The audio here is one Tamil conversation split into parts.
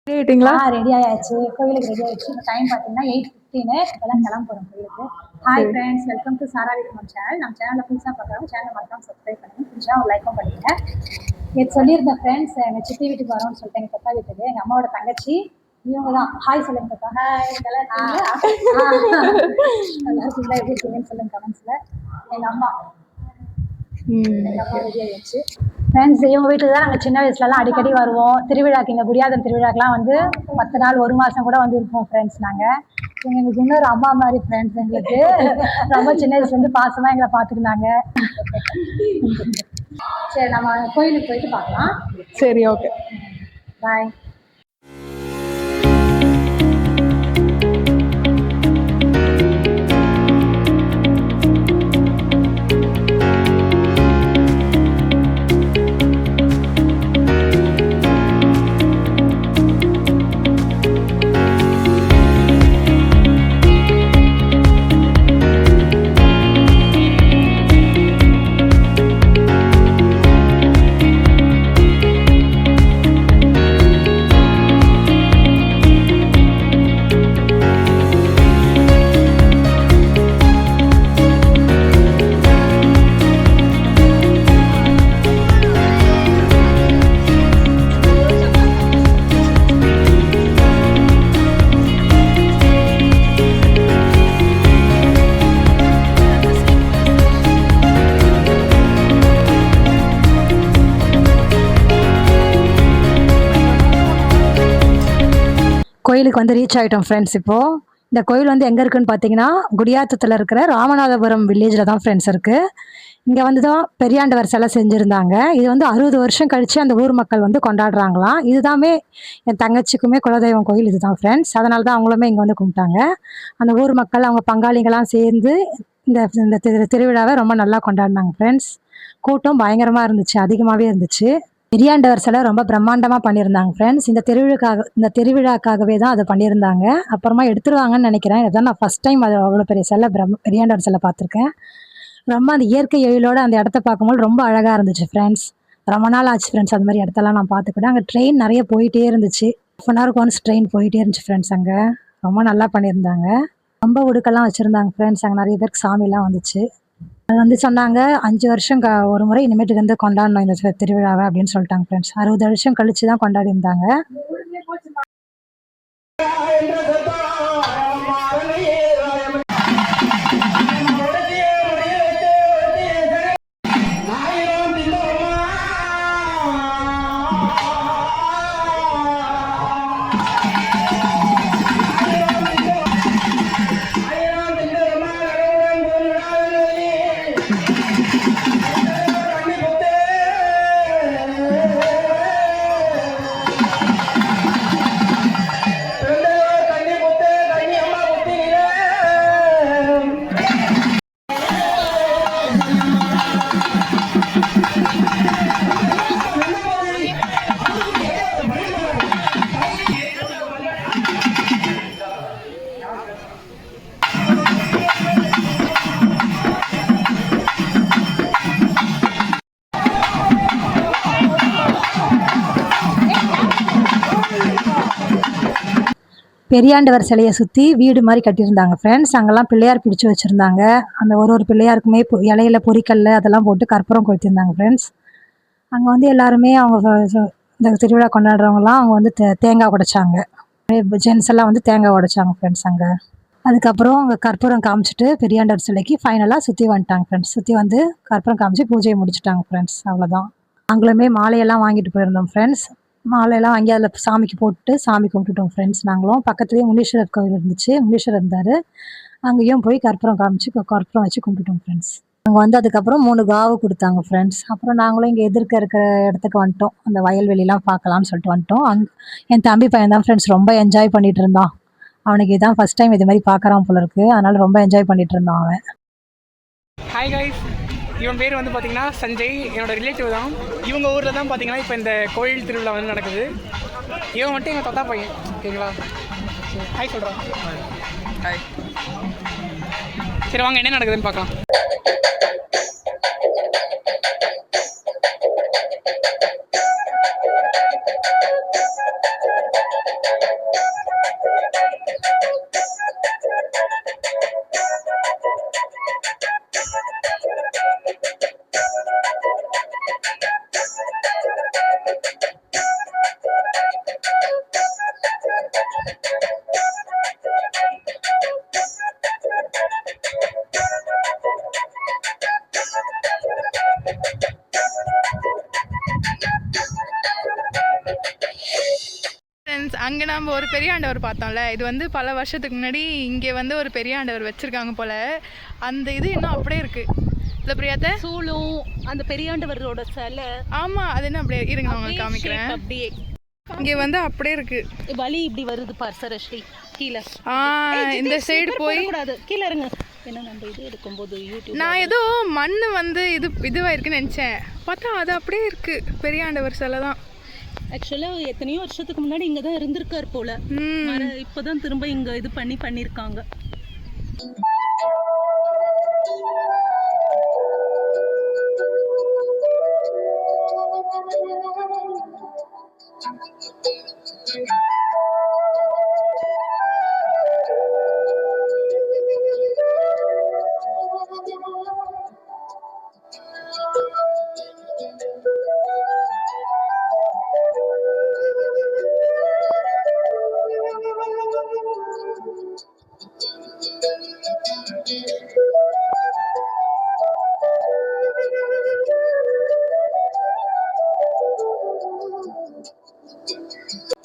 கேட்டிங்களா? ரெடி ஆயாச்சு. கோயிலுக்கு ரெடி ஆயிடுச்சு. இப்போ டைம் பார்த்தீங்கன்னா 8:15. இப்போதான் கிளம்ப போகிறோம் கோயிலுக்கு. Hi friends, welcome to Sara Vikram channel. நம்ம சேனலை புதுசாக பார்க்குறவங்க சேனலை மறக்காம சப்ஸ்கிரைப் பண்ணுங்க. புதுசாக ஒரு லைக்கும் பண்ணிடுங்க. நேற்று சொல்லியிருந்தேன் ஃப்ரெண்ட்ஸ், எங்கள் சித்தி வீட்டுக்கு வரோம்னு சொல்லிட்டு எங்கள் பப்பா வீட்டுக்கு. எங்கள் அம்மாவோட தங்கச்சி இவங்க தான். ஹாய் சொல்லுங்க பப்பா. ஹாய், நல்லா இருக்கீங்களா? எப்படி இருக்கீங்கன்னு சொல்லுங்க கமெண்ட்ஸில். எங்கள் அம்மா ரெடி ஆயிடுச்சு. ஃப்ரெண்ட்ஸ், இவங்க வீட்டுக்கு தான் நாங்கள் சின்ன வயசுலலாம் அடிக்கடி வருவோம். திருவிழாக்கு, இங்கே குடியாதம் திருவிழாக்கெலாம் வந்து 10 நாள் 1 மாதம் கூட வந்து இருப்போம் ஃப்ரெண்ட்ஸ். நாங்கள் எங்களுக்கு இன்னொரு அம்மா மாதிரி ஃப்ரெண்ட்ஸ். எங்களுக்கு ரொம்ப சின்ன வயசுலேருந்து பாசமாக எங்களை பார்த்துருந்தாங்க. சரி, நம்ம கோயிலுக்கு போயிட்டு பார்க்கலாம். சரி, ஓகே, பாய். கோயிலுக்கு வந்து ரீச் ஆகிட்டோம் ஃப்ரெண்ட்ஸ். இப்போது இந்த கோயில் வந்து எங்கே இருக்குதுன்னு பார்த்தீங்கன்னா, குடியாத்தத்தில் இருக்கிற ராமநாதபுரம் வில்லேஜில் தான் ஃப்ரெண்ட்ஸ் இருக்குது. இங்கே வந்து தான் பெரியாண்டவர் சிலை செஞ்சுருந்தாங்க. இது வந்து 60 வருஷம் கழித்து அந்த ஊர் மக்கள் வந்து கொண்டாடுறாங்களாம். இதுதாமே என் தங்கச்சிக்குமே குலதெய்வம் கோயில் இது தான் ஃப்ரெண்ட்ஸ். அதனால தான் அவங்களுமே இங்கே வந்து கும்பிட்டாங்க. அந்த ஊர் மக்கள் அவங்க பங்காளிகளாம் சேர்ந்து இந்த இந்த திருவிழாவை ரொம்ப நல்லா கொண்டாடினாங்க ஃப்ரெண்ட்ஸ். கூட்டம் பயங்கரமாக இருந்துச்சு, அதிகமாகவே இருந்துச்சு. பெரியாண்டவர் சிலை ரொம்ப பிரம்மாண்டமாக பண்ணியிருந்தாங்க ஃப்ரெண்ட்ஸ். இந்த திருவிழாக்காகவே தான் அதை பண்ணியிருந்தாங்க. அப்புறமா எடுத்துருவாங்கன்னு நினைக்கிறேன். இதுதான் நான் ஃபஸ்ட் டைம் அது அவ்வளோ பெரிய சிலை பெரியாண்டவர் சிலை பார்த்துருக்கேன். ரொம்ப அந்த இயற்கை எழிலோடு அந்த இடத்த பார்க்கும்போது ரொம்ப அழகாக இருந்துச்சு ஃப்ரெண்ட்ஸ். ரொம்ப நாள் ஆச்சு ஃப்ரெண்ட்ஸ் அது மாதிரி இடத்தெல்லாம் நான் பார்த்துக்கிட்டேன். அங்கே ட்ரெயின் நிறைய போயிட்டே இருந்துச்சு. 1 ஹவருக்கு ஒன்ஸ் ட்ரெயின் போயிட்டே இருந்துச்சு ஃப்ரெண்ட்ஸ். அங்கே ரொம்ப நல்லா பண்ணியிருந்தாங்க. ரொம்ப உடுக்கெல்லாம் வச்சுருந்தாங்க ஃப்ரெண்ட்ஸ். அங்கே நிறைய பேருக்கு சாமிலாம் வந்துச்சு. அது வந்து சொன்னாங்க 5 வருஷம் ஒரு முறை இனிமேட்டுக்கு வந்து கொண்டாடணும் இந்த திருவிழாவை அப்படின்னு சொல்லிட்டாங்க ஃப்ரெண்ட்ஸ். 60 வருஷம் கழிச்சு தான் கொண்டாடி இருந்தாங்க. பெரியாண்டவர் சிலையை சுற்றி வீடு மாதிரி கட்டியிருந்தாங்க ஃப்ரெண்ட்ஸ். அங்கெல்லாம் பிள்ளையார் பிடிச்சி வச்சுருந்தாங்க. அந்த ஒரு பிள்ளையாருக்குமே இலையில பொரிக்கல்ல அதெல்லாம் போட்டு கற்பூரம் கொளுத்திருந்தாங்க ஃப்ரெண்ட்ஸ். அங்கே வந்து எல்லாருமே அவங்க இந்த திருவிழா கொண்டாடுறவங்கலாம் அவங்க வந்து தேங்காய் உடைச்சாங்க. ஜென்ஸ் எல்லாம் வந்து தேங்காய் உடைச்சாங்க ஃப்ரெண்ட்ஸ் அங்கே. அதுக்கப்புறம் அங்கே கற்பூரம் காமிச்சிட்டு பெரியாண்டவர் சிலைக்கு ஃபைனலாக சுற்றி வந்துட்டாங்க ஃப்ரெண்ட்ஸ். சுற்றி வந்து கற்பூரம் காமிச்சு பூஜையை முடிச்சுட்டாங்க ஃப்ரெண்ட்ஸ். அவ்வளோதான். நாங்களுமே மாலையெல்லாம் வாங்கிட்டு போயிருந்தோம் ஃப்ரெண்ட்ஸ். மாலையெல்லாம் வாங்கி அதில் சாமிக்கு போட்டு சாமி கும்பிட்டுட்டோம் ஃப்ரெண்ட்ஸ். நாங்களும் பக்கத்துலேயே முனீஸ்வரர் கோயில் இருந்துச்சு, முனீஸ்வரர் இருந்தார். அங்கேயும் போய் கற்பூரம் காமிச்சு கற்பூரம் வச்சு கும்பிட்டுட்டோம் ஃப்ரெண்ட்ஸ். அங்கே வந்து அதுக்கப்புறம் 3 காவு கொடுத்தாங்க ஃப்ரெண்ட்ஸ். அப்புறம் நாங்களும் இங்கே எதிர்க்க இருக்கிற இடத்துக்கு வந்துட்டோம். அந்த வயல்வெளிலாம் பார்க்கலாம்னு சொல்லிட்டு வந்துட்டோம். என் தம்பி பையன் தான் ஃப்ரெண்ட்ஸ் ரொம்ப என்ஜாய் பண்ணிட்டு இருந்தான். அவனுக்கு இதான் ஃபஸ்ட் டைம் இது மாதிரி பார்க்குறான் போல இருக்குது. அதனால் ரொம்ப என்ஜாய் பண்ணிட்டு இருந்தான் அவன். ஹாய் கைஸ், இவன் பேர் வந்து பார்த்தீங்கன்னா சஞ்சய், என்னோட ரிலேட்டிவ் தான். இவங்க ஊரில் தான் பார்த்தீங்கன்னா இப்போ இந்த கோயில் திருவிழா வந்து நடக்குது. இவன் மட்டும் எங்கள் தாத்தா பையன், ஓகேங்களா? ஹாய் சொல்கிறான். ஹாய். சரி வாங்க, என்ன நடக்குதுன்னு பார்க்கலாம். அங்கே நம்ம ஒரு பெரிய ஆண்டவர் பார்த்தோம்ல, இது வந்து பல வருஷத்துக்கு முன்னாடி இங்கே வந்து ஒரு பெரிய ஆண்டவர் வச்சுருக்காங்க போல். அந்த இது இன்னும் அப்படியே இருக்குது. இல்லை பிரியாத்த சூளும் அந்த பெரியாண்டவரோட சிலை. ஆமாம், அது என்ன அப்படியே இருங்க, நான் உங்களுக்கு காமிக்கிறேன். அப்படியே இங்கே வந்து அப்படியே இருக்குது. வலி இப்படி வருது பார் சரஸ்ரீ. கீழே இந்த சைடு போய் கூடாது, கீழே இருங்க. ஏன்னா நம்ம இது எடுக்கும்போது யூடியூப் நான் ஏதோ மண் வந்து இதுவாக இருக்குன்னு நினச்சேன். பார்த்தா அது அப்படியே இருக்குது. பெரிய ஆண்டவர் சிலை தான். ஆக்சுவலாக எத்தனையோ வருஷத்துக்கு முன்னாடி இங்கே தான் இருந்திருக்கார் போல. இப்போதான் திரும்ப இங்கே இது பண்ணியிருக்காங்க.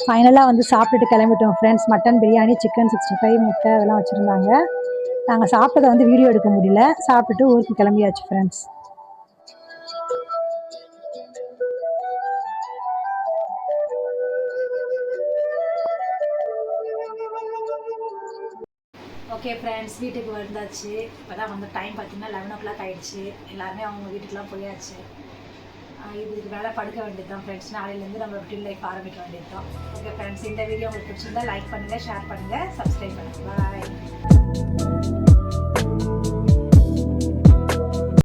ஃபைனலாக வந்து சாப்பிட்டுட்டு கிளம்பிட்டோம் ஃப்ரெண்ட்ஸ். மட்டன் பிரியாணி, சிக்கன் 65, முட்டை அதெல்லாம் வச்சுருந்தாங்க. நாங்கள் சாப்பிட்டதை வந்து வீடியோ எடுக்க முடியல. சாப்பிட்டுட்டு ஊருக்கு கிளம்பியாச்சு ஃப்ரெண்ட்ஸ். ஓகே ஃப்ரெண்ட்ஸ், வீட்டுக்கு வந்தாச்சு. இப்போ தான் வந்து டைம் பார்த்தீங்கன்னா 11 o'clock ஆகிடுச்சு. எல்லாருமே அவங்க வீட்டுக்கெலாம் போயாச்சு. இதுக்கு மேலே படுக்க வேண்டியது தான் ஃப்ரெண்ட்ஸ். நாளையிலேருந்து நம்ம ரொட்டீன் லைஃப் ஆரம்பிக்க வேண்டியது தான். ஓகே ஃப்ரெண்ட்ஸ், இந்த வீடியோ உங்களுக்கு பிடிச்சிருந்தா லைக் பண்ணுங்கள், ஷேர் பண்ணுங்கள், சப்ஸ்கிரைப் பண்ணுங்கள். பாய்.